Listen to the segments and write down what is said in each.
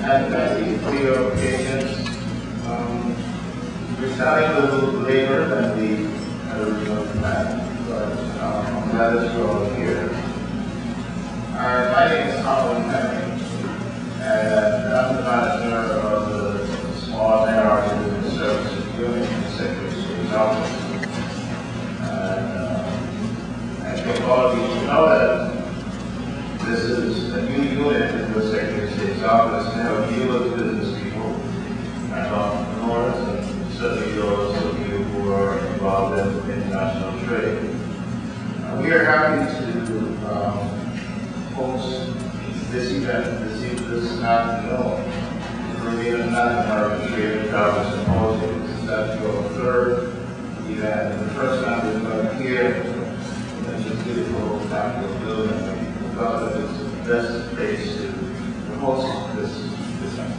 And thank you for your patience. We're starting a little later than we had originally planned, but I'm glad that you're all here. My name is Colin Henry, and I'm the manager of the Small Minority Business Services Unit in the Secretary of State's office. I think all of you know that this is a new unit in the Secretary of State's office to help deal with business people and entrepreneurs, and certainly those of you who are involved in international trade. We are happy to host this event this afternoon for the Latin American Trade and Travel Symposium. This is actually our third event, and the first time we've done here in this beautiful capital building. We thought that it's the best place to host this event.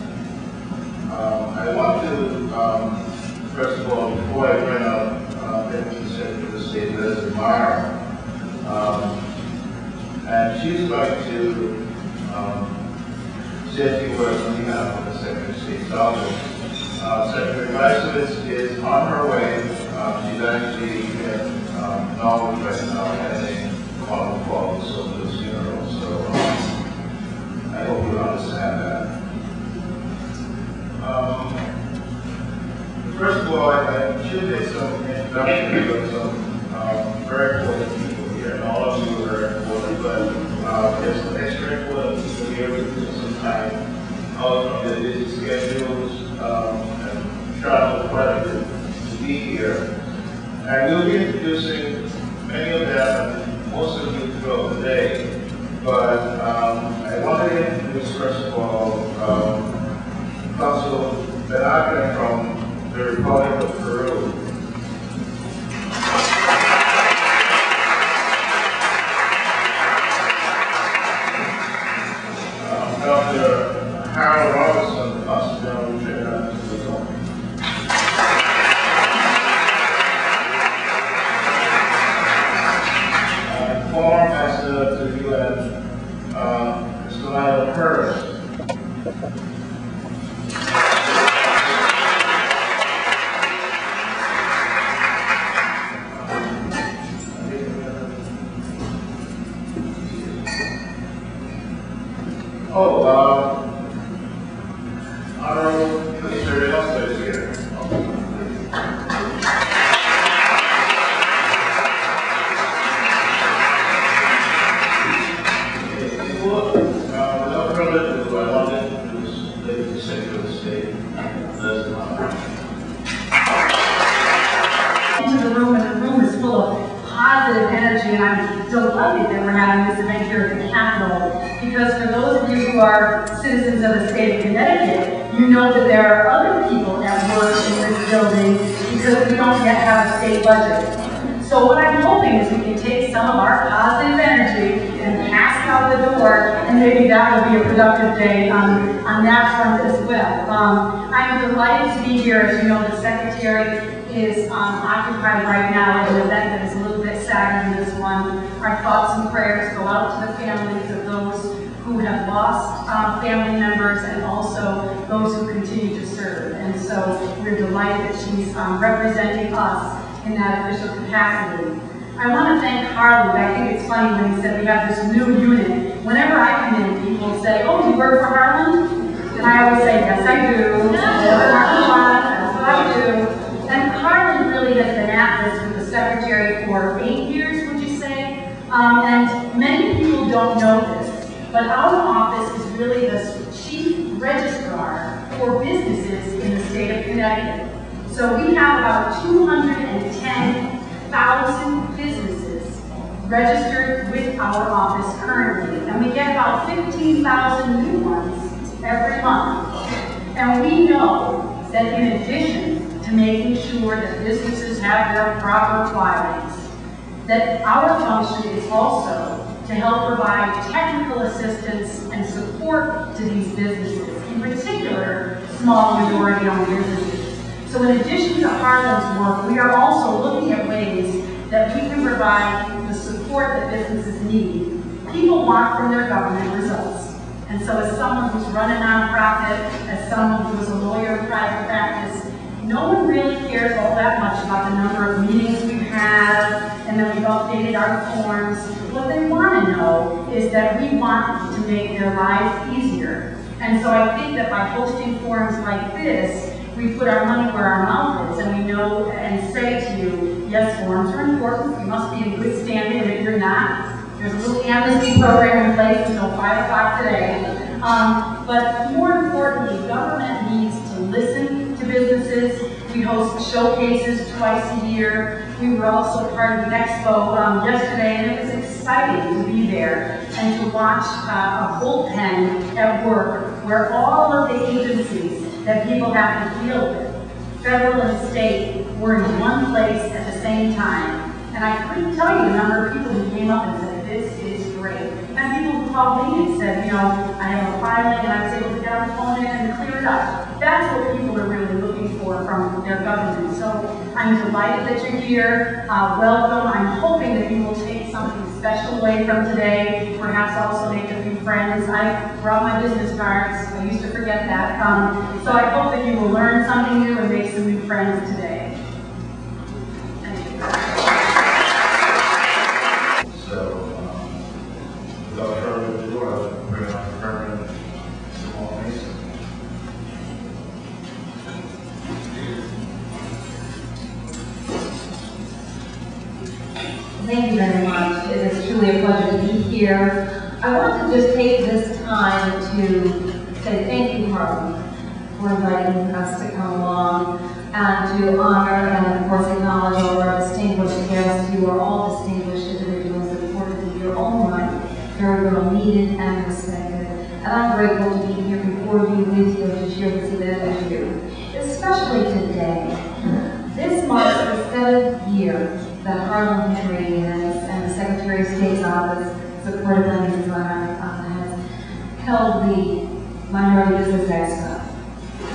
I want to, first of all, before I bring up Deputy Secretary of the State, Liz Meyer, and she's going to say a few words on behalf of the Secretary of State's office. Secretary Meisowitz is on her way. She's actually in Norway right now attending one of Paul's Silver's funeral, so I hope you understand that. First of all, I should make some introduction of some very important people here, and all of you are very important, but there's some extra important people here who took some time out of their busy schedules and travel quite a bit to be here. And we'll be introducing many of them, and most of you throughout the day, but I want to introduce, first of all, Consul Benaga from the Republic of Peru. Dr. Harold Robinson, the Consul General of Trinidad and Tobago. Former Ambassador to the UN, Mr. Lionel Hurst. Honorable Mr. Elsa is here. Without further ado, I want to introduce the Secretary of the State, Liz Meyer. Into the room, and the room is full of positive energy, and I'm delighted that we're having this event here at the Capitol, because for those of you who are citizens of the state of Connecticut, you know that there are other people at work in this building because we don't yet have a state budget. So what I'm hoping is we can take some of our positive energy and pass it out the door, and maybe that will be a productive day on that front as well. I'm delighted to be here. As you know, the Secretary is occupied right now in an event that is a little bit sadder than this one. Our thoughts and prayers go out to the families of those who have lost family members, and also those who continue to serve. And so we're delighted that she's representing us in that official capacity. I want to thank Harlan. I think it's funny when he said we have this new unit. Whenever I come in, people say, "Oh, you work for Harlan?" And I always say, "Yes, I do. That's what I do." And Harlan really has been at this with the Secretary for 8 years, would you say? And many people don't know this, but our office is really the chief registrar for businesses in the state of Connecticut. So we have about 210,000 businesses registered with our office currently, and we get about 15,000 new ones every month. And we know that in addition to making sure that businesses have their proper filings, that our function is also to help provide technical assistance and support to these businesses, in particular, small minority-owned businesses. So in addition to Harlan's work, we are also looking at ways that we can provide the support that businesses need. People want from their government results. And so as someone who's run a nonprofit, as someone who's a lawyer in private practice, no one really cares all that much about the number of meetings we've had and that we've updated our forms. What they want to know is that we want to make their lives easier. And so I think that by hosting forums like this, we put our money where our mouth is, and we know and say to you, yes, forums are important, you must be in good standing, and if you're not, there's a little amnesty program in place until 5 o'clock today. But more importantly, government needs to listen to businesses. We host showcases twice a year. We were also part of the expo yesterday, and it was exciting to be there and to watch a bullpen at work where all of the agencies that people have to deal with, federal and state, were in one place at the same time. And I couldn't tell you the number of people who came up and said, this is great. And people who called me and said, you know, I have a filing and I was able to get on the phone and clear it up. That's what people are really looking for from their government. So I'm delighted that you're here. Welcome. I'm hoping that you will take something special away from today, perhaps also make a few friends. I brought my business cards. I used to forget that. So I hope that you will learn something new and make some new friends today. Thank you. So, without further ado, I'll bring on the Reverend Simone Mason. Thank you very much. It is truly a pleasure to be here. I want to just take this time to say thank you, Harlan, for inviting us to come along and to honor and, of course, acknowledge all our distinguished guests. You are all distinguished individuals, important in your own right, very well needed and respected. And I'm grateful to be here before you, with you, to share this event with you, especially today. This marks the 7th year that Harlan Henry and the Secretary of State's office, supported by Mrs. Leonard, has held the Minority Business Expo.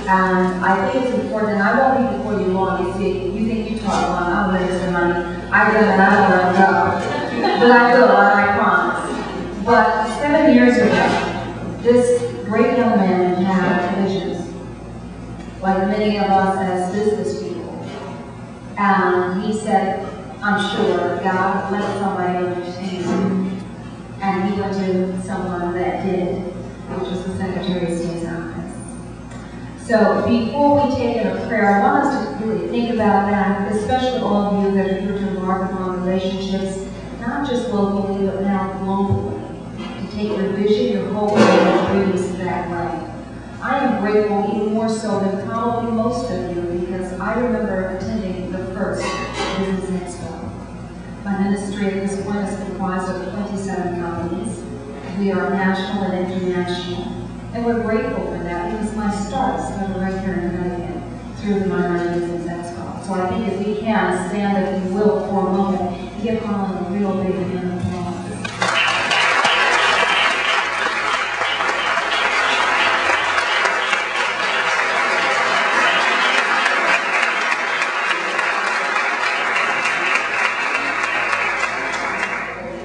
And I think it's important, and I won't be before you long. You see, you think you talk long, I'm ready for money. I don't know, but I will, I promise. But 7 years ago, this great young man had visions, like many of us as business people. And he said, I'm sure God let somebody understand. And he went to someone that did, which was the Secretary of State's office. So before we take in a prayer, I want us to really think about that, especially all of you that are here to embark upon relationships, not just locally, but now globally, to take your vision, your hope, and your dreams that way. I am grateful even more so than probably most of you, because I remember attending the first Business Expo. My ministry at this point is comprised of 27 companies. We are national and international. And we're grateful for that because my start started right here in Connecticut through the Minority Business Expo. So I think if we can stand, if you will, for a moment and give Harlan a real big hand of applause.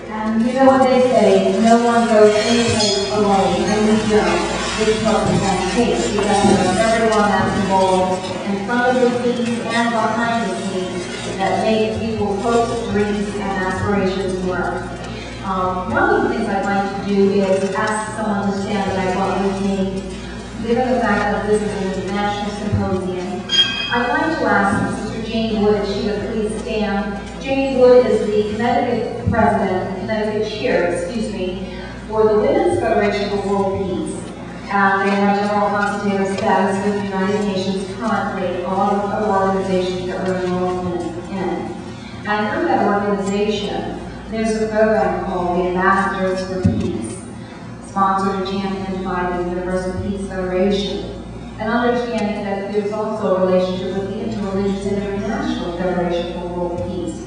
And you know what they say, no one goes any place alone, and we don't. This program has takes together of everyone that's involved in front of the scenes and behind the scenes that make people's hopes, dreams, and aspirations work. One of the things I'd like to do is ask someone to stand that I brought with me. Given the fact that this is an international symposium, I'd like to ask Sister Jane Wood if she would please stand. Jane Wood is the Connecticut President, Connecticut Chair, for the Women's Federation for World Peace. And they have general consultative status with the United Nations currently, all of the organizations that we're involved in. And through that organization, there's a program called the Ambassadors for Peace, sponsored and championed by the Universal Peace Federation. And understanding that there's also a relationship with the Interreligious and International Federation for World Peace.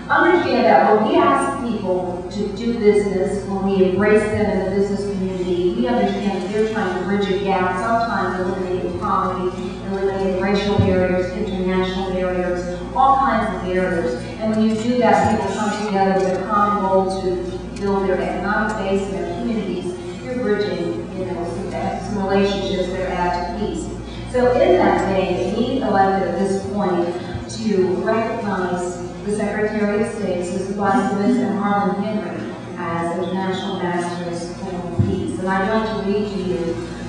Understand that when we ask people to do business, when we embrace them in the business community, we understand that they're trying to bridge a gap, sometimes eliminating poverty, eliminating racial barriers, international barriers, all kinds of barriers. And when you do that, people come together with a common goal to build their economic base and their communities. You're bridging, relationships that add to peace. So in that vein, we elected at this point to recognize the Secretary of State, Susan Blasewicz, and Harlan Henry as International Ambassadors for Peace. And I'd like to read to you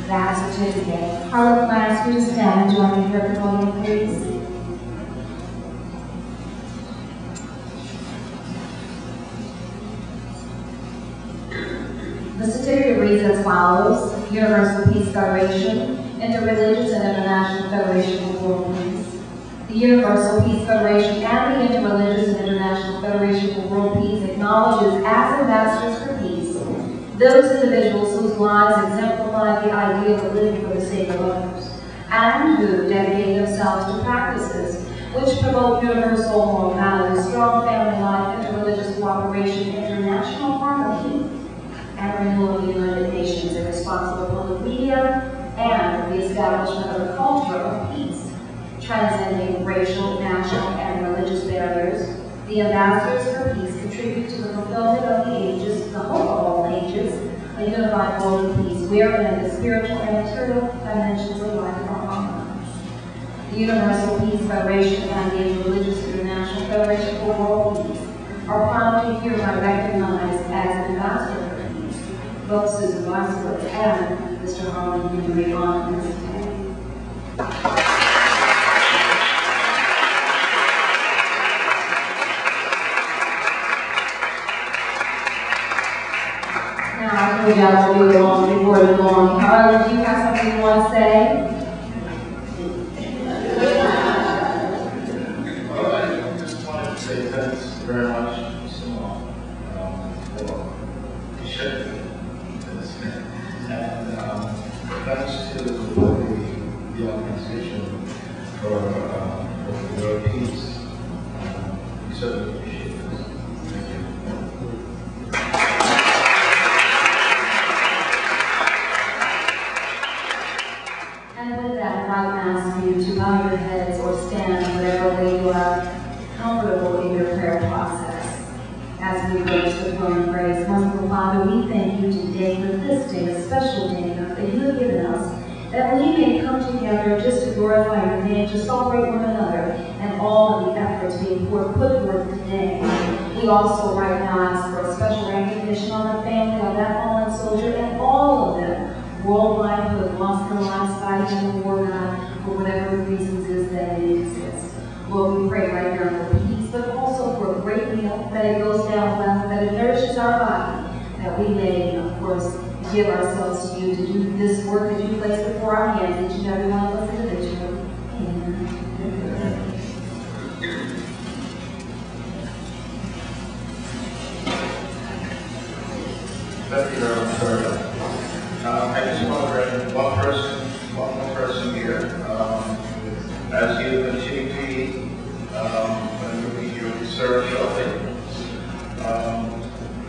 that certificate. Harlan, can I ask you to stand and join me here at the podium, please? The certificate reads as follows: Universal Peace Federation, Interreligious and International Federation for World Peace. The Universal Peace Federation and the Interreligious and International Federation for World Peace acknowledges as ambassadors for peace those individuals whose lives exemplify the ideal of living for the sake of others, and who dedicate themselves to practices which promote universal moral values, strong family life, interreligious cooperation, international harmony, and renewal of the United Nations, and responsible public media, and the establishment of a culture of peace, transcending racial, national, and religious barriers. The ambassadors for peace contribute to the fulfillment of the ages, the hope of all ages, a unified world of peace, wherein the spiritual and material dimensions of life are harmonized. The Universal Peace Federation and the Interreligious International Federation for World Peace are proudly hereby recognized as ambassadors for peace, both Susan Blasewicz and Mr. Harlan Henry on this day. I told you I won't be long before the long. Harlan, do you have something you want to say? Well, I just wanted to say thanks very much to Simone for sharing this. And thanks to the organization for World Peace. We certainly appreciate this. Thank you. And with that, I would ask you to bow your heads or stand whatever way you are comfortable in your prayer process. As we approach the throne of grace, merciful Father, we thank you today for this day, a special day that you have given us, that we may come together just to glorify your name, to celebrate one another, and all of the efforts being put forth today. We also right now ask for a special recognition on the family of that fallen soldier and all of them worldwide who have lost their lives fighting in the war, God, for whatever reasons is that it exists. Lord, we pray right now for peace, but also for a great meal, that it goes down well, that it nourishes our body, that we may, of course, give ourselves to you to do this work that you place before our hands, each and every one of us individually. Amen. Thank you very much, sir. I just want to bring one more person here. As you continue to your research shortly,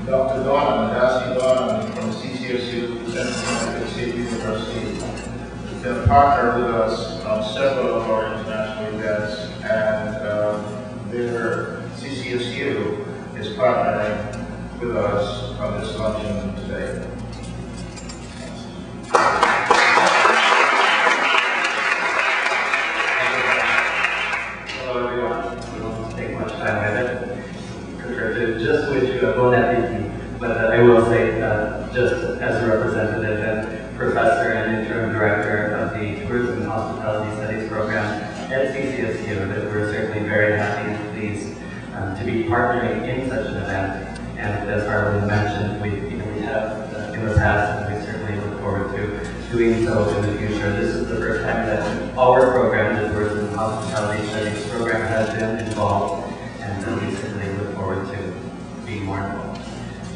Dr. Donovan, Dusty Donovan from CCSU, Central United States University, has been a partner with us on several of our international events, and their CCSU is partnering with us on this luncheon today. Hello everyone. We won't take much time with it compared to just with bon appetit. But I will say, just as a representative and professor and interim director of the Tourism and Hospitality Studies program at CCSU, that we're certainly very happy and pleased to be partnering in such an event. And as Harlan mentioned, we have in the past, and we certainly look forward to doing so in the future. This is the first time that our program, the Tourism and Hospitality Studies program, has been involved, and we certainly look forward to being more involved.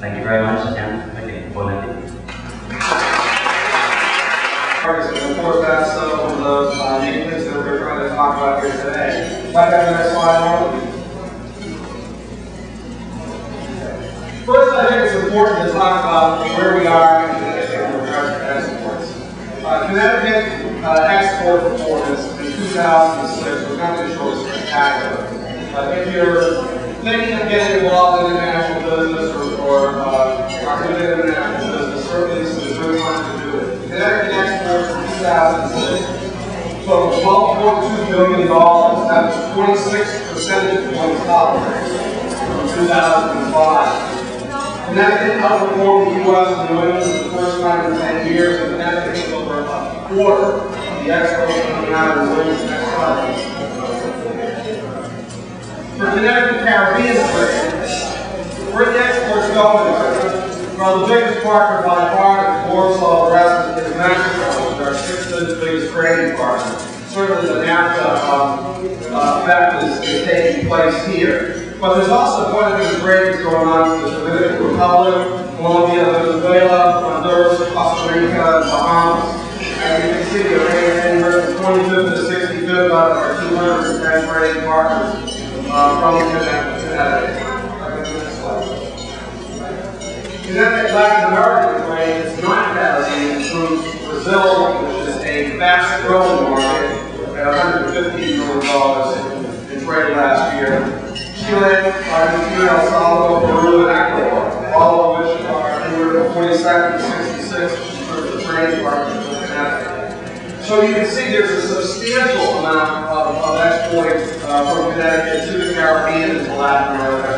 Thank you very much, and again, bon appetit. And of course, that's some of the main things that we're trying to talk about here today. If I got the next slide on. First, I think it's important to talk about where we are in Connecticut in regards to exports. Connecticut export performance in 2006 was nothing short of spectacular. If you're thinking of getting involved in international business or are doing international business, certainly this is a good time to do it. Connecticut exports 2006. So $12.2 billion, that was 26 percentage points up from 2005. Connecticut outperformed the U.S. and New England for the first time in 10 years, and Connecticut is over a quarter of the exports coming out of New England. Next slide. For Connecticut Caribbean trade, where the exports going? Well, the biggest partner by far, the Warsaw, the rest is Mexico, which is our sixth biggest trading partner. Certainly the NAFTA effect is taking place here. But there's also quite a bit of trade going on with the Dominican Republic, Colombia, Venezuela, Honduras, Costa Rica, and Bahamas. As you can see, they're rated anywhere from 25th to 65th out of our 210 trading partners from Connecticut. Connecticut Latin American trade is not as improved. Brazil, which is a fast growing market, at $115 million in trade last year. Chile, Argentina, El Salvador, Peru, and Ecuador, all of which are anywhere from 42nd to 66th in terms of trading partners with Connecticut. So you can see there's a substantial amount of exports from Connecticut to the Caribbean and to Latin America.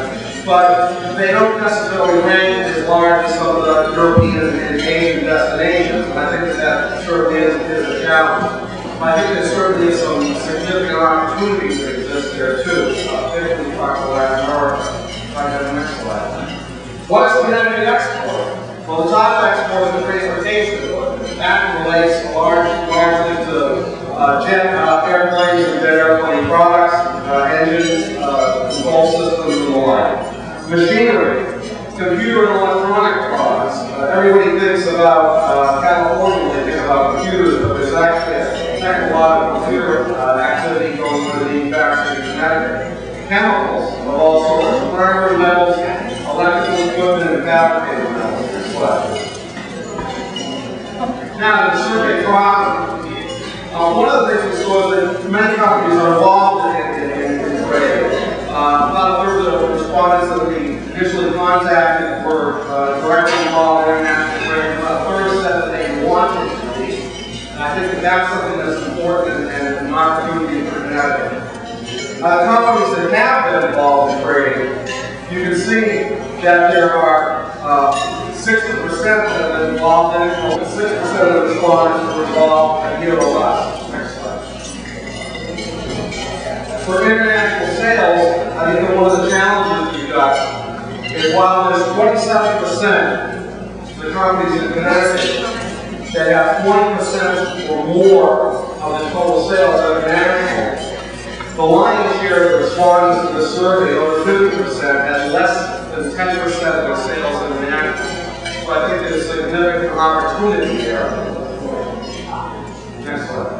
But they don't necessarily rank as large as some of the European and Asian destinations, and I think that certainly is a challenge. I think there certainly is some significant opportunities that exist there too, particularly when we talk about Latin America. If I go to the next slide. What is Connecticut export? Well, the top export is the transportation equipment. That relates largely to jet airplanes and jet airplane products, engines, control systems, and the like. Machinery, computer and electronic products. Everybody thinks about California when they think about computers, but there's actually a heck of a lot of computer activity going on in manufacturing in Connecticut. Chemicals of all sorts, primary metals, electrical equipment, and fabricated metals as well. Now, the survey process. One of the things we saw is that many companies are involved in trade. About a third of the respondents that we initially contacted were directly involved in international trade. About a third said that they wanted to be. And I think that that's something that's important and an opportunity for Connecticut. Companies that have been involved in trading, you can see that there are 60% that have been involved in it, and 6% of the respondents were involved a year or less. Next slide. For international sales, I think that one of the challenges we've got is while there's 27% of the companies in Connecticut that have 20% or more of the total sales that are international, the lion's share of the respondents to the survey, over 50%, has less than 10% of their sales international. So I think there's significant opportunity there. Next slide.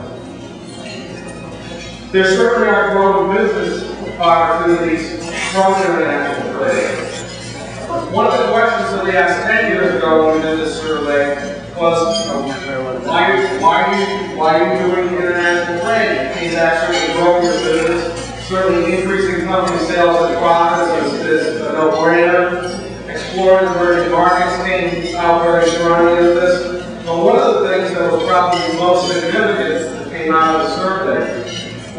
There certainly are growing business opportunities from international trade. One of the questions that we asked 10 years ago when we did this survey was, why are you doing international trade? It's actually growing your business. Certainly increasing company sales and profits is a no-brainer. Exploring emerging markets came out very strongly into this. But one of the things that was probably most significant that came out of the survey,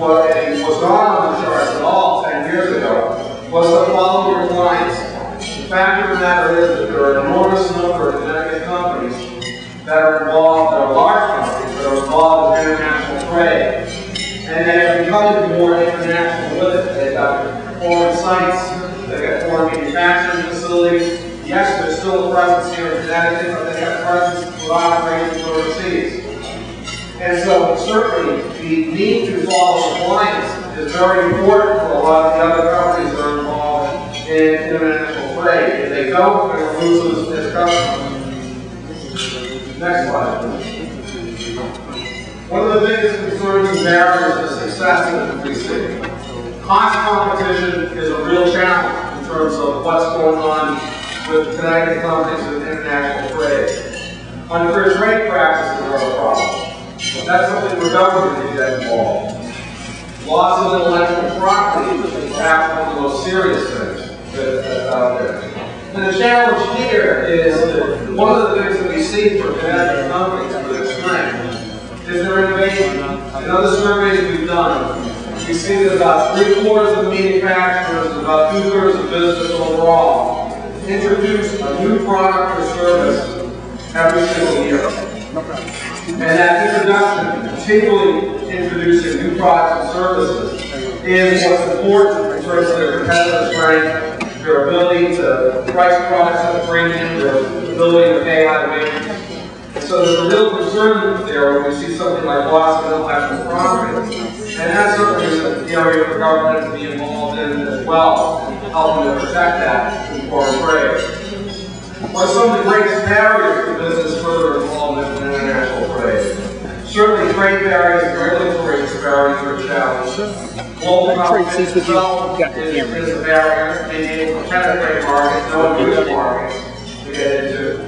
and was not on the charts at all 10 years ago, was the quality of your clients. The fact of the matter is that there are an enormous number of Connecticut companies that are involved, that are large companies, that are involved in international trade. And they have become more international with it. They've got foreign sites, they've got foreign manufacturing facilities. Yes, there's still a presence here in Connecticut, but they have presence with operations overseas. And so certainly the need to follow compliance is very important for a lot of the other companies that are involved in international trade. If they don't, they're going to lose them as customers. Next slide, please. One of the biggest concerns and barriers to success that we see. Cost competition is a real challenge in terms of what's going on with Connecticut companies in international trade. Unfair trade practices are a problem. That's something the government needs to get involved. Loss of intellectual property is perhaps one of the most serious things that's out there. And the challenge here is that one of the things that we see for Connecticut companies for their strength Is there innovation? In other surveys we've done, we see that about 3/4 of manufacturers and about 2/3 of business overall introduce a new product or service every single year. And that introduction, continually introducing new products and services, is what's important in terms of their competitive strength, their ability to price products at a premium, their ability to pay high wages. And so there's a real concern there when we see something like loss of intellectual property. And that's something that the area for government to be involved in as well, helping to protect that in foreign trade. What are some of the greatest barriers to business further involvement in international trade? Certainly trade barriers and regulatory disparities are a challenge. Global competition itself is a barrier, being able to penetrate markets, knowing which markets to get into.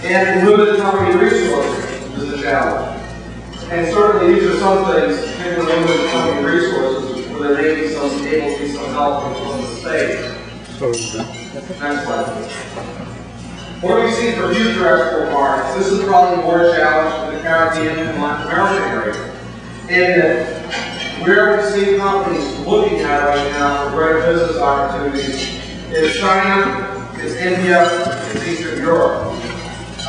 And limited company resources is a challenge. And certainly these are some things, particularly limited company resources, where there may be able to be some help from the state. Next slide, please. What do we see for future export markets? This is probably more a challenge for the Caribbean and Latin American area. In that where we see companies looking at right now for great business opportunities is China, is India, is Eastern Europe.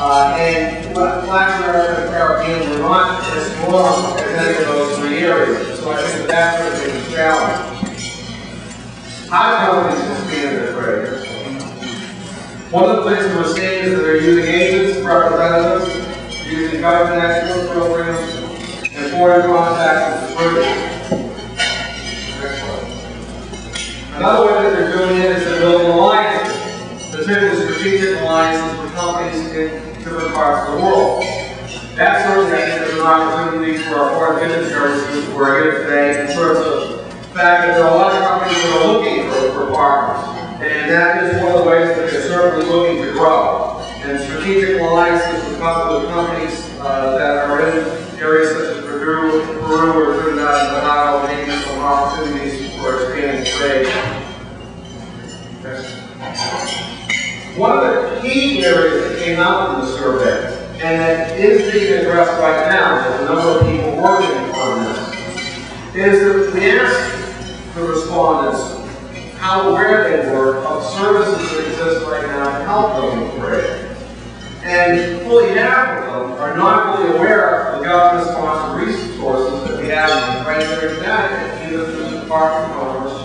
And Latin America and Caribbean were not as strong as any of those three areas. So I think that's certainly a challenge. How do companies expand their trade? One of the things that we're seeing is that they're using agents, representatives, using government export programs, and foreign contacts and distributors. Next slide. Another way that they're doing it is they're building alliances, particularly strategic alliances with companies in different parts of the world. That certainly, I think, is an opportunity for our foreign business services who are here today in terms of the fact that there are a lot of companies that are looking for partners. And that is one of the ways that they're certainly looking to grow. And strategic alliances with companies that are in areas such as Peru or Trinidad and Tobago may be some opportunities for expanding trade. One of the key areas that came out in the survey, and that is being addressed right now, there's a number of people working on this, is that we asked the respondents how aware they were of services that exist right now to help them with trade. And fully half of them are not fully aware of the government-sponsored resources that we have right there in Connecticut, either through the Department of Commerce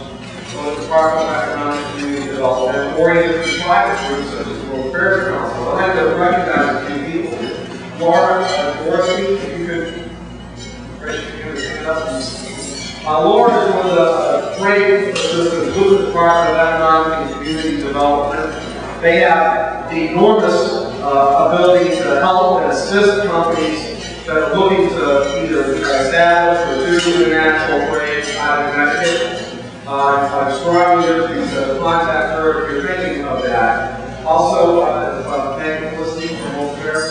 or the Department of Economic and Community Development, or even through private groups such as the World Affairs Council. I'd like to recognize a few people. Laura Dorsey, if you could raise your hand and stand up. Laura is one of the trade assistants with the Department of Economic and Community Development. They have the enormous ability to help and assist companies that are looking to either establish or do international trade out of Connecticut. I strongly urge you to contact her if you're thinking of that. Also, thank you for listening from World Affairs.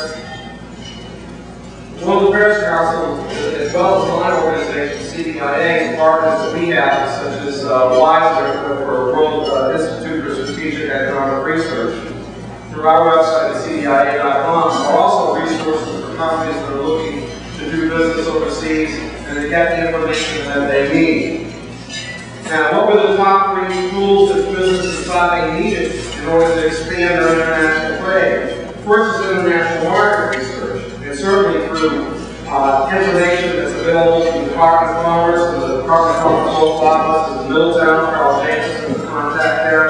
The World Affairs Council, as well as my organization, CDIA, and partners that we have, such as WISER for World Institute for Strategic Economic Research, through our website at CDIA.com, are also resources for companies that are looking to do business overseas and to get the information that they need. Now, what were the top 3 tools that businesses thought they needed in order to expand their international trade? First is international market research, and certainly through information that's available from the Department of Commerce and the Department of Commerce office in Middletown, Carl Jacobson's contact there,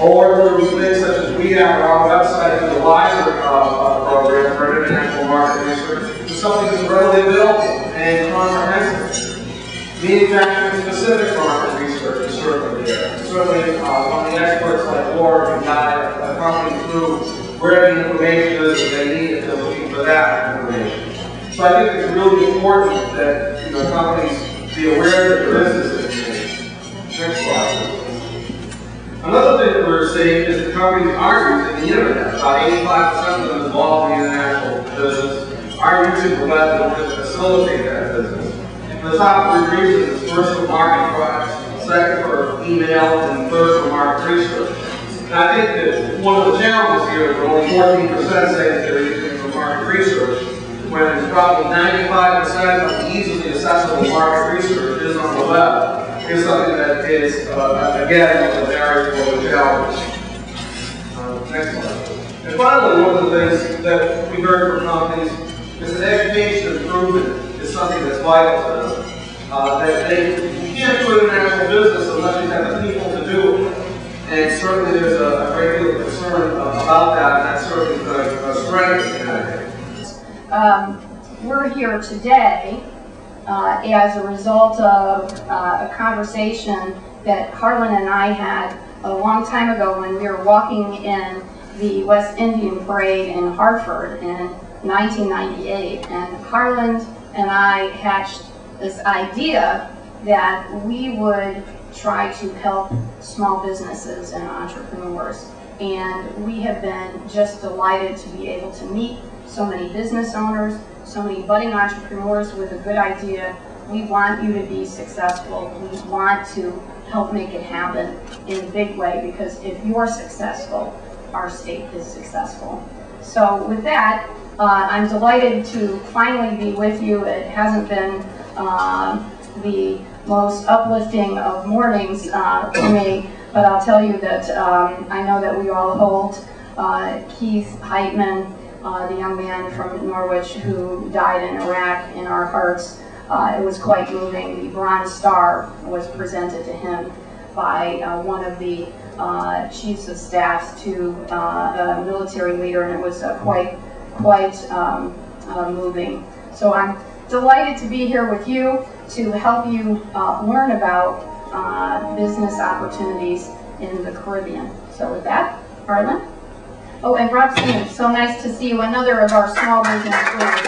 or through things such as we have on our website, the WISER program for international market research, is something that's readily available and comprehensive. Manufacturing-specific market research is certainly there. Certainly, one of the experts like Laura can guide a company through where the information is that they need if they're looking for that information. So I think it's really important that companies be aware that there is this information. Next slide. Another thing that we're seeing is that companies are using the internet. About 85% of them involved in the international business are using the web in order to facilitate that business. The top 3 reasons is first for market products, second for email, and third for market research. And I think that one of the challenges here is that only 14% say that they're using it for market research. when probably 95% of easily accessible market research is on the web, is something that is, again, a very important challenge. Next slide. And finally, one of the things that we heard from companies is that education improvement is something that's vital to them. You can't do international business unless you have the people to do it. And certainly there's a great deal of concern about that, and that's certainly the strength of Connecticut. We're here today as a result of a conversation that Harlan and I had a long time ago when we were walking in the West Indian Parade in Hartford in 1998. And Harlan and I hatched this idea that we would try to help small businesses and entrepreneurs. And we have been just delighted to be able to meet so many business owners, so many budding entrepreneurs with a good idea. We want you to be successful. We want to help make it happen in a big way, because if you're successful, our state is successful. So with that, I'm delighted to finally be with you. It hasn't been the most uplifting of mornings for me, but I'll tell you that I know that we all hold Keith Heitman, the young man from Norwich who died in Iraq, in our hearts. It was quite moving. The Bronze Star was presented to him by one of the chiefs of staff to a military leader, and it was quite moving. So I'm delighted to be here with you to help you learn about business opportunities in the Caribbean. So with that, Harlan. Oh, and Roxanne, it's so nice to see you, another of our small business leaders.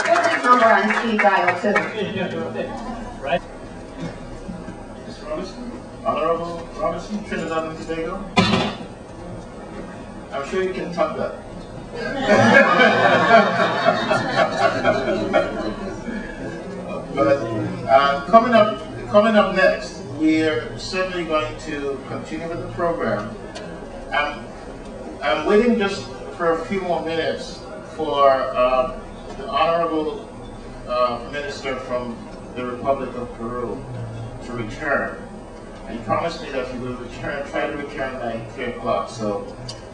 Put this number on speed dial too. Right. Mr. Robinson, Honorable Robinson, Trinidad and Tobago. I'm sure you can top that. But coming up next, we're certainly going to continue with the program. I'm waiting just for a few more minutes for the Honorable Minister from the Republic of Peru to return. And he promised me that he will return, try to return by 3 o'clock. So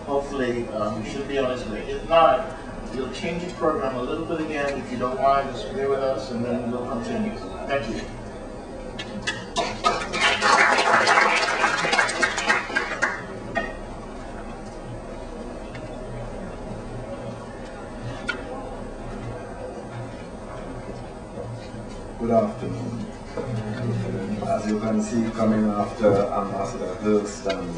hopefully he should be on his way. If not, we'll change the program a little bit again. If you don't mind, just bear with us, and then we'll continue. Thank you. Good afternoon. As you can see, coming after Ambassador Hurst and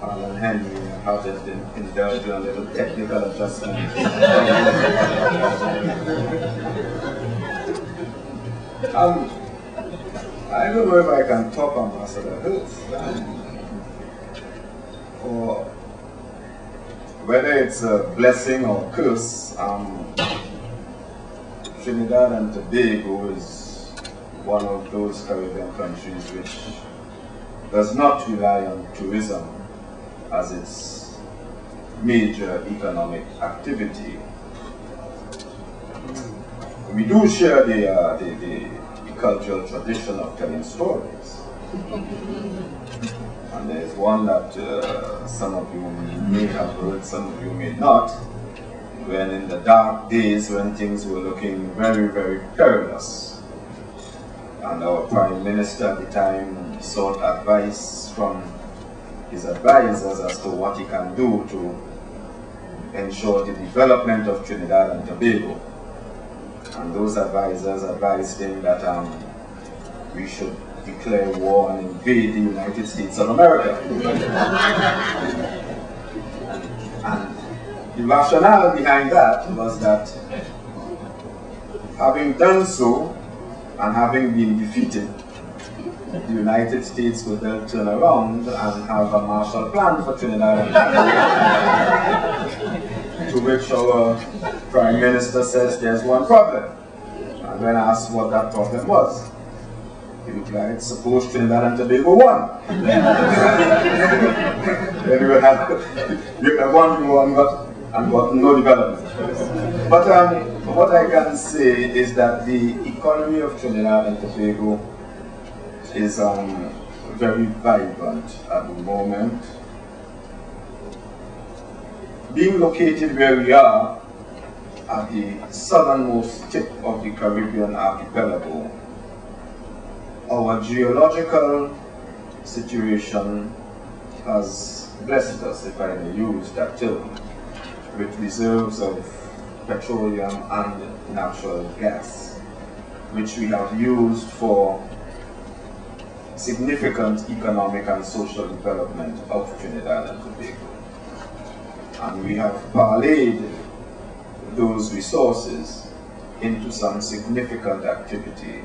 Alan Henry, I have just been indulged in a little technical adjustment. I don't know if I can top Ambassador Hurst. Or whether it's a blessing or curse, Trinidad and Tobago is one of those Caribbean countries which does not rely on tourism as its major economic activity. We do share the cultural tradition of telling stories. And there's one that some of you may have heard, some of you may not, when in the dark days when things were looking very, very perilous. And our Prime Minister at the time sought advice from his advisors as to what he can do to ensure the development of Trinidad and Tobago. And those advisors advised him that we should declare war and invade the United States of America. And the rationale behind that was that having done so and having been defeated, the United States would then turn around and have a Marshall Plan for Trinidad and Tobago. To which our Prime Minister says there's one problem. And when asked what that problem was, he replied, suppose Trinidad and Tobago won. Then you would have one and got no development. But what I can say is that the economy of Trinidad and Tobago is very vibrant at the moment. Being located where we are, at the southernmost tip of the Caribbean archipelago, our geological situation has blessed us, if I may use that term, with reserves of petroleum and natural gas, which we have used for significant economic and social development of Trinidad and Tobago. And we have parlayed those resources into some significant activity.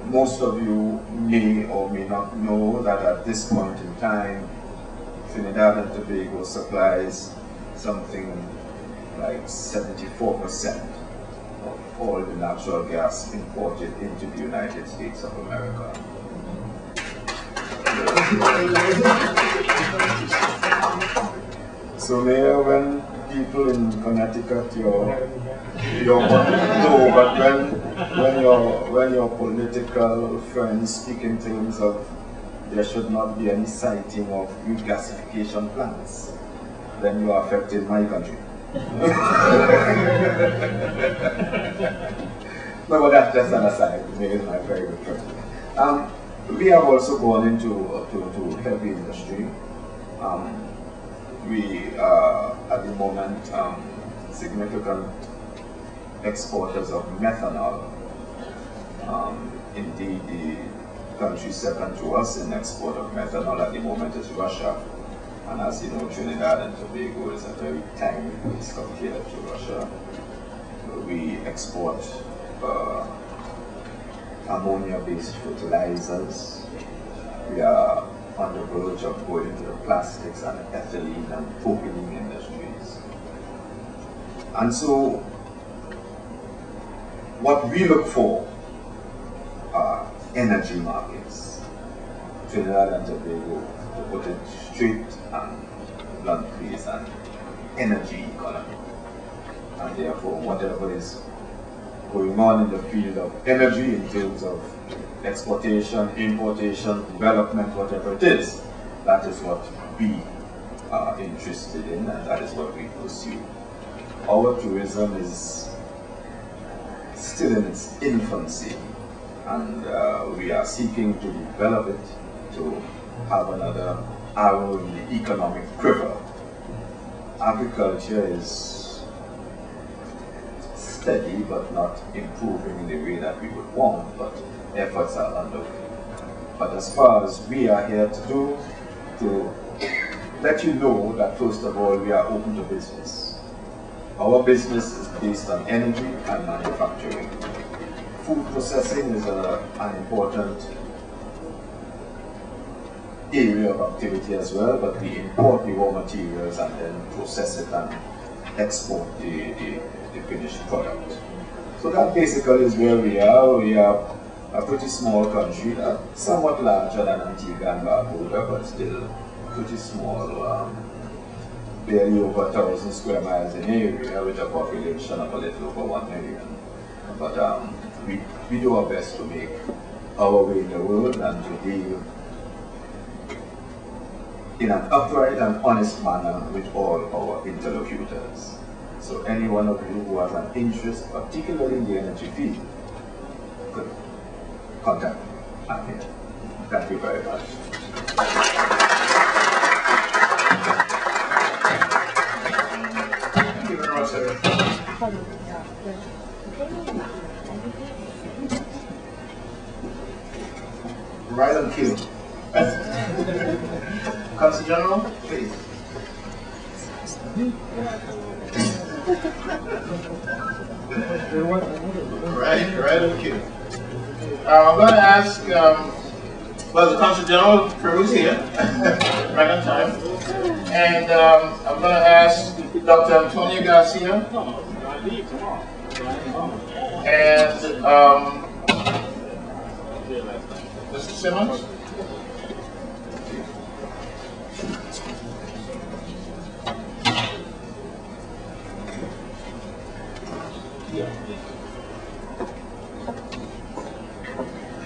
Most of you may or may not know that at this point in time, Trinidad and Tobago supplies something like 74% of all the natural gas imported into the United States of America. So Mayor, when people in Connecticut, you want to know, but when your political friends speak in terms of there should not be any sighting of regasification plants, then you are affecting my country. No, but that's just an aside. Mayor is my very good friend. We have also gone into heavy industry. We are at the moment significant exporters of methanol. Indeed, the country second to us in export of methanol at the moment is Russia. And as you know, Trinidad and Tobago is a very tiny place compared to Russia. We export ammonia-based fertilizers. We are on the verge of going into the plastics and ethylene and propylene industries. And so, what we look for are energy markets. Trinidad and Tobago, to put it straight and bluntly, is an energy economy. And therefore, whatever is going on in the field of energy in terms of exportation, importation, development, whatever it is, that is what we are interested in and that is what we pursue. Our tourism is still in its infancy and we are seeking to develop it to have another arrow in the economic quiver. Agriculture is steady but not improving in the way that we would want, but efforts are underway. But as far as we are here to do, to let you know that first of all, we are open to business. Our business is based on energy and manufacturing. Food processing is an important area of activity as well, but we import the raw materials and then process it and export the finished product. So that basically is where we are. We are a pretty small country, somewhat larger than Antigua and Barbuda, but still pretty small, barely over 1,000 square miles in area with a population of a little over 1 million. But we do our best to make our way in the world and to deal in an upright and honest manner with all our interlocutors. So any one of you who has an interest, particularly in the energy field, could contact me. I'm here. Thank you very much. Thank you very much, sir. Right on cue. Council General, please. Right on cue. I'm going to ask, well, the Council General Peru is here, right on time. And I'm going to ask Dr. Antonio Garcia and Mr. Simmons.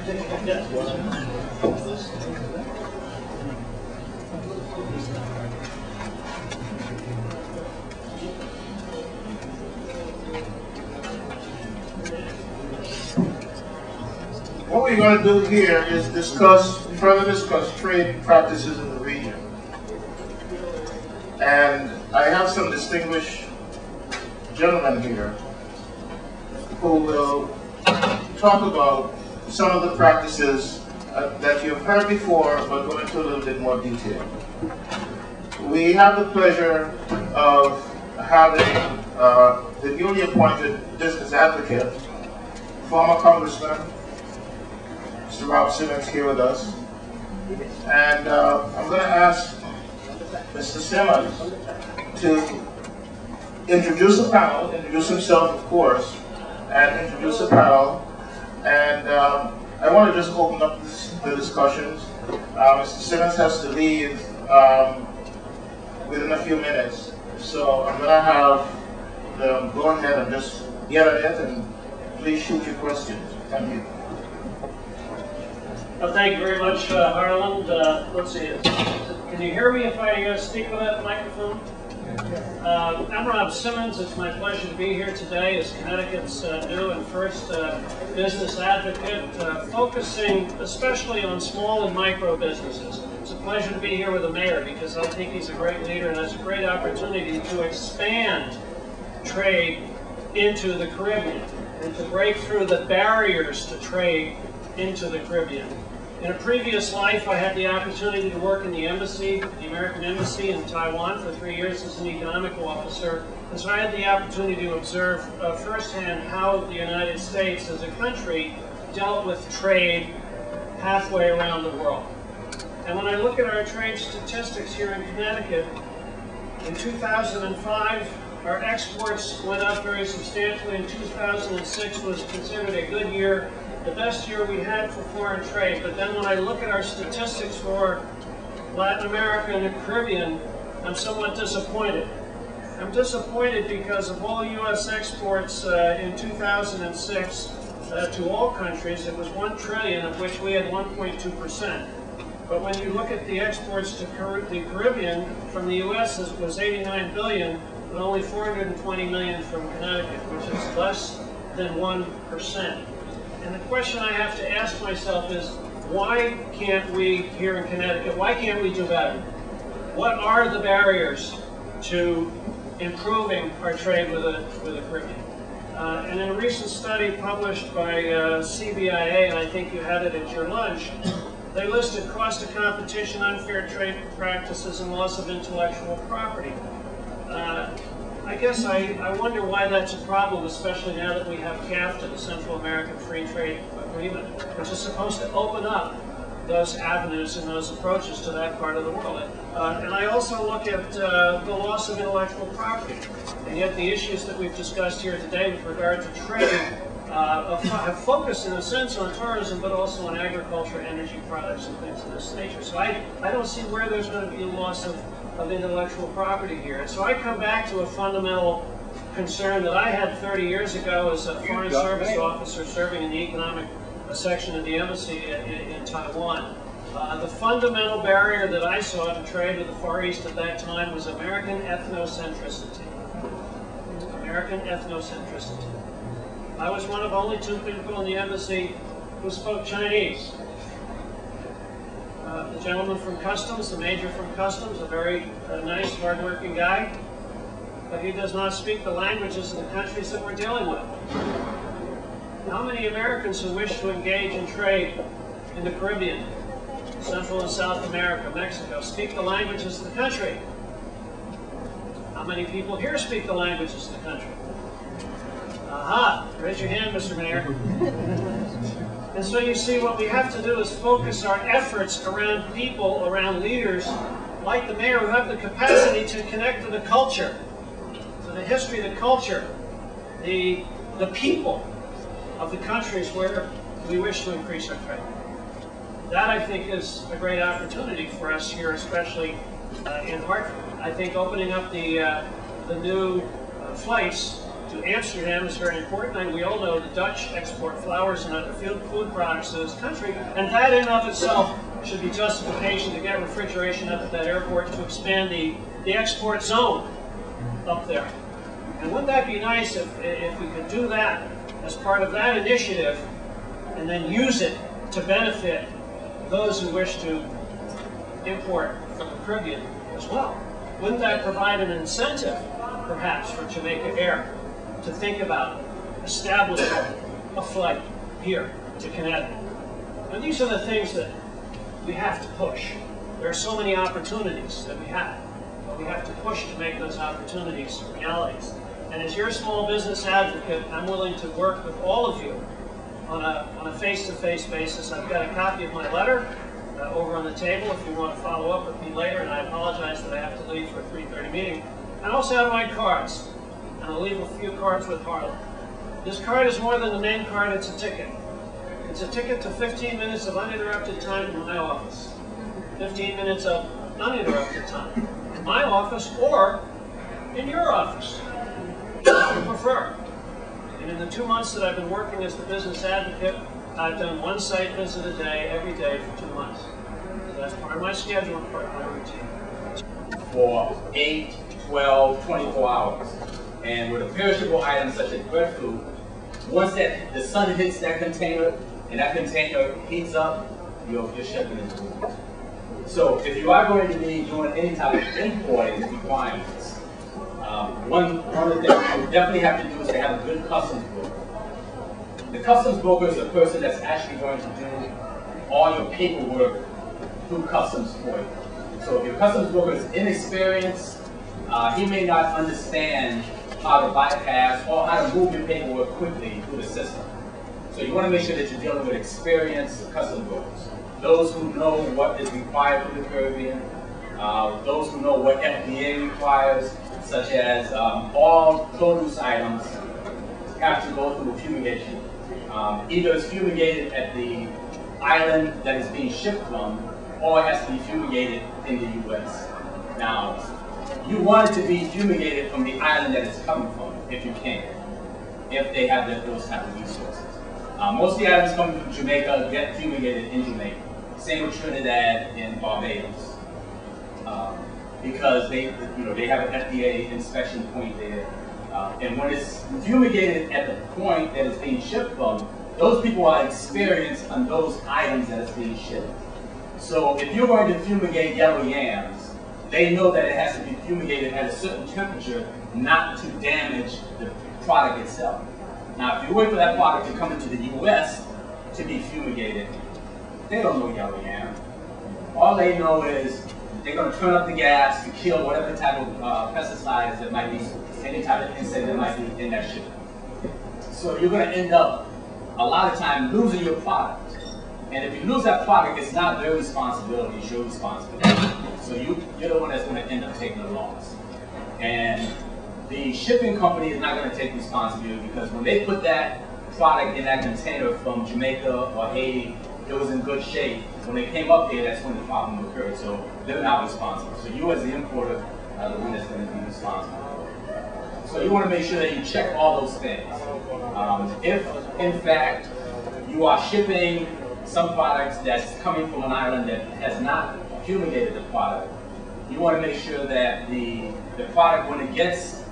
What we're going to do here is further discuss trade practices in the region. And I have some distinguished gentlemen here who will talk about some of the practices that you've heard before, but go into a little bit more detail. We have the pleasure of having the newly appointed business advocate, former Congressman, Mr. Rob Simmons, here with us. And I'm going to ask Mr. Simmons to introduce the panel, introduce himself, of course, and introduce the panel. And I want to just open up the discussions. Mr. Simmons has to leave within a few minutes. So I'm going to have them go ahead and just get at it, and please shoot your questions. Thank you. Well, thank you very much, Harlan. Let's see. Can you hear me if I speak with that microphone? I'm Rob Simmons. It's my pleasure to be here today as Connecticut's new and first business advocate, focusing especially on small and micro businesses. It's a pleasure to be here with the mayor because I think he's a great leader and has a great opportunity to expand trade into the Caribbean and to break through the barriers to trade into the Caribbean. In a previous life, I had the opportunity to work in the embassy, the American Embassy in Taiwan for 3 years as an economical officer. And so I had the opportunity to observe firsthand how the United States as a country dealt with trade halfway around the world. And when I look at our trade statistics here in Connecticut, in 2005, our exports went up very substantially. In 2006 was considered a good year, the best year we had for foreign trade. But then when I look at our statistics for Latin America and the Caribbean, I'm somewhat disappointed. I'm disappointed because of all U.S. exports in 2006 to all countries, it was $1 trillion, of which we had 1.2%. But when you look at the exports to the Caribbean from the U.S., it was 89 billion, but only 420 million from Connecticut, which is less than 1%. And the question I have to ask myself is, why can't we here in Connecticut, why can't we do better? What are the barriers to improving our trade with the Caribbean? And in a recent study published by CBIA, and I think you had it at your lunch, they listed cost of competition, unfair trade practices, and loss of intellectual property. I guess I wonder why that's a problem, especially now that we have CAFTA, the Central American Free Trade Agreement, which is supposed to open up those avenues and those approaches to that part of the world. And I also look at the loss of intellectual property. And yet the issues that we've discussed here today with regard to trade have focused in a sense on tourism, but also on agriculture, energy products, and things of this nature. So I don't see where there's going to be a loss of intellectual property here. And so I come back to a fundamental concern that I had 30 years ago as a foreign service officer serving in the economic section of the embassy in Taiwan. The fundamental barrier that I saw to trade with the Far East at that time was American ethnocentricity. American ethnocentricity. I was one of only 2 people in the embassy who spoke Chinese. The gentleman from Customs, the major from Customs, a very nice, hard-working guy, but he does not speak the languages of the countries that we're dealing with. How many Americans who wish to engage in trade in the Caribbean, Central and South America, Mexico, speak the languages of the country? How many people here speak the languages of the country? Aha! Raise your hand, Mr. Mayor. And so you see, what we have to do is focus our efforts around people, around leaders like the mayor who have the capacity to connect to the culture, to the history, the culture, the people of the countries where we wish to increase our trade. That, I think, is a great opportunity for us here, especially in Hartford. I think opening up the new flights to to Amsterdam is very important, and we all know the Dutch export flowers and other food products to this country, and that in and of itself should be justification to get refrigeration up at that airport to expand the export zone up there. And wouldn't that be nice if we could do that as part of that initiative and then use it to benefit those who wish to import from the Caribbean as well? Wouldn't that provide an incentive, perhaps, for Jamaica Air to think about establishing a flight here to Connecticut? And these are the things that we have to push. There are so many opportunities that we have, but we have to push to make those opportunities realities. And as your small business advocate, I'm willing to work with all of you on a face-to-face basis. I've got a copy of my letter over on the table if you want to follow up with me later, and I apologize that I have to leave for a 3:30 meeting. I also have my cards, and I'll leave a few cards with Harlan. This card is more than a name card, it's a ticket. It's a ticket to 15 minutes of uninterrupted time in my office. 15 minutes of uninterrupted time in my office or in your office, if you prefer. And in the 2 months that I've been working as the business advocate, I've done one site visit a day, every day for 2 months. So that's part of my schedule and part of my routine. For 8, 12, 24 hours. And with a perishable item such as breadfruit, once the sun hits that container and that container heats up, you're shipping it to it. So if you are going to be doing any type of importing requirements, one of the things you definitely have to do is to have a good customs broker. The customs broker is a person that's actually going to do all your paperwork through customs for you. So if your customs broker is inexperienced, he may not understand how to bypass or how to move your paperwork quickly through the system. So you want to make sure that you're dealing with experienced customs brokers. Those who know what is required from the Caribbean, those who know what FDA requires, such as all produce items have to go through fumigation. Either it's fumigated at the island that is being shipped from, or it has to be fumigated in the U.S. Now, you want it to be fumigated from the island that it's coming from, if you can, if they have those type of resources. Most of the items coming from Jamaica get fumigated in Jamaica. Same with Trinidad and Barbados. Because they have an FDA inspection point there. And when it's fumigated at the point that it's being shipped from, those people are experienced on those items that it's being shipped. So if you're going to fumigate yellow yams, they know that it has to be fumigated at a certain temperature not to damage the product itself. Now, if you wait for that product to come into the U.S. to be fumigated, they don't know yellow yam. All they know is they're going to turn up the gas to kill whatever type of pesticides that might be, any type of insect that might be in that shipment. So you're going to end up, a lot of time, losing your product. And if you lose that product, it's not their responsibility, it's your responsibility. So you're the one that's going to end up taking the loss. And the shipping company is not going to take responsibility because when they put that product in that container from Jamaica or Haiti, it was in good shape. When they came up here, that's when the problem occurred. So they're not responsible. So you as the importer are the one that's going to be responsible. So you want to make sure that you check all those things. If, in fact, you are shipping some products that's coming from an island that has not fumigated the product, you want to make sure that the product, when it gets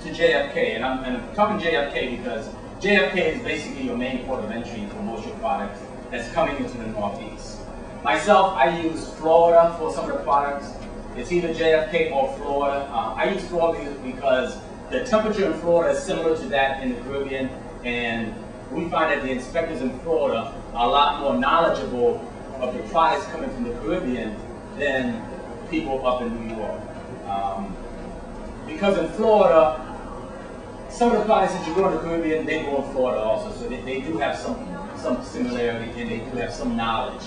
to JFK, and I'm talking JFK because JFK is basically your main port of entry for most of your products that's coming into the Northeast. Myself, I use Florida for some of the products. It's either JFK or Florida. I use Florida because the temperature in Florida is similar to that in the Caribbean, and we find that the inspectors in Florida are a lot more knowledgeable of the products coming from the Caribbean than people up in New York. Because in Florida, some of the products that you go in the Caribbean, they go in Florida also, so they do have some similarity and they do have some knowledge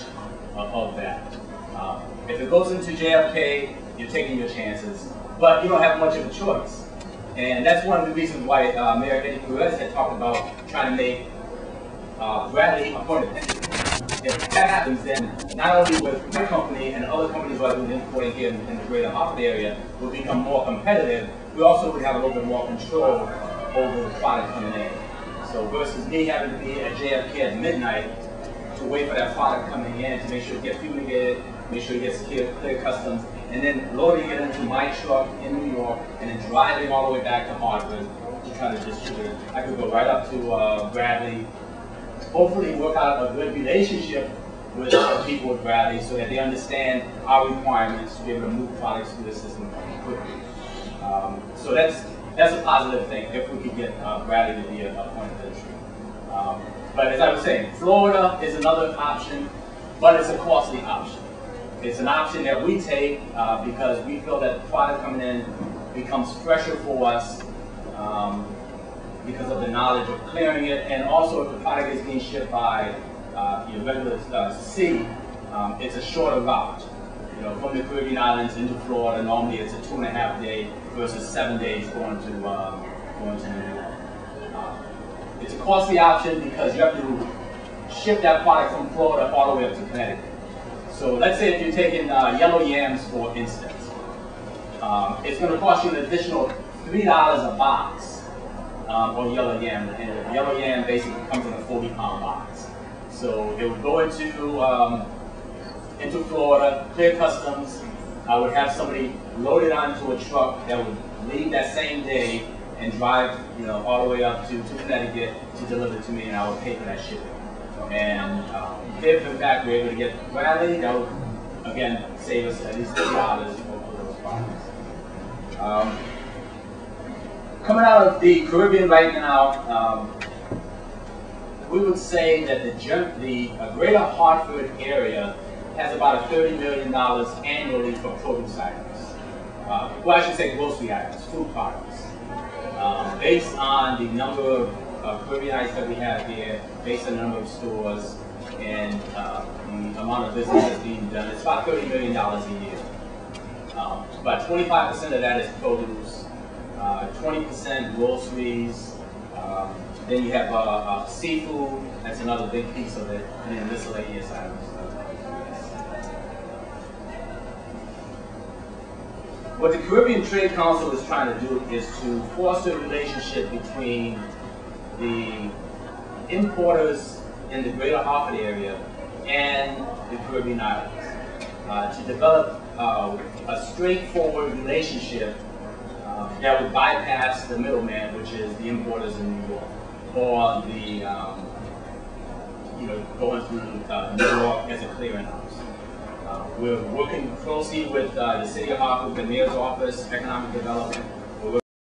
of that. If it goes into JFK, you're taking your chances, but you don't have much of a choice. And that's one of the reasons why Mayor Eddie Perez had talked about trying to make Bradley a point of entry. If that happens, then not only with my company and other companies who are doing importing here in the greater Hartford area will become more competitive, we also would have a little bit more control over the product coming in. So versus me having to be at JFK at midnight to wait for that product coming in to make sure it gets fumigated, make sure it gets clear customs, and then loading it into my truck in New York, and then driving all the way back to Hartford to try to distribute it. I could go right up to Bradley, hopefully work out a good relationship with the people at Bradley so that they understand our requirements to be able to move products through the system quickly. So that's a positive thing if we could get Bradley to be a point of entry. But as I was saying, Florida is another option, but it's a costly option. It's an option that we take because we feel that the product coming in becomes fresher for us because of the knowledge of clearing it, and also if the product is being shipped by your regular sea, it's a shorter route. You know, from the Caribbean islands into Florida, normally it's a 2.5 day versus 7 days going to New York. It's a costly option because you have to ship that product from Florida all the way up to Connecticut. So let's say if you're taking yellow yams, for instance, it's going to cost you an additional $3 a box on yellow yam. And yellow yam basically comes in a 40-pound box. So it would go into Florida, clear customs. I would have somebody load it onto a truck that would leave that same day and drive, you know, all the way up to Connecticut to deliver it to me, and I would pay for that shipping. And if in fact we're able to get Bradley, that would again save us at least $3 for those products. Coming out of the Caribbean right now, we would say that the greater Hartford area has about $30 million annually for produce items. Well, I should say grocery items, food products. Based on the number of Caribbeanites that we have here, based on the number of stores, and the amount of business that's being done, it's about $30 million a year. About 25% of that is produce, 20% groceries, then you have seafood, that's another big piece of it, and then miscellaneous items. What the Caribbean Trade Council is trying to do is to foster a relationship between the importers in the greater Hartford area and the Caribbean islands to develop a straightforward relationship that would bypass the middleman, which is the importers in New York, or the going through New York as a clearinghouse. We're working closely with the City of Hartford, the Mayor's Office, Economic Development,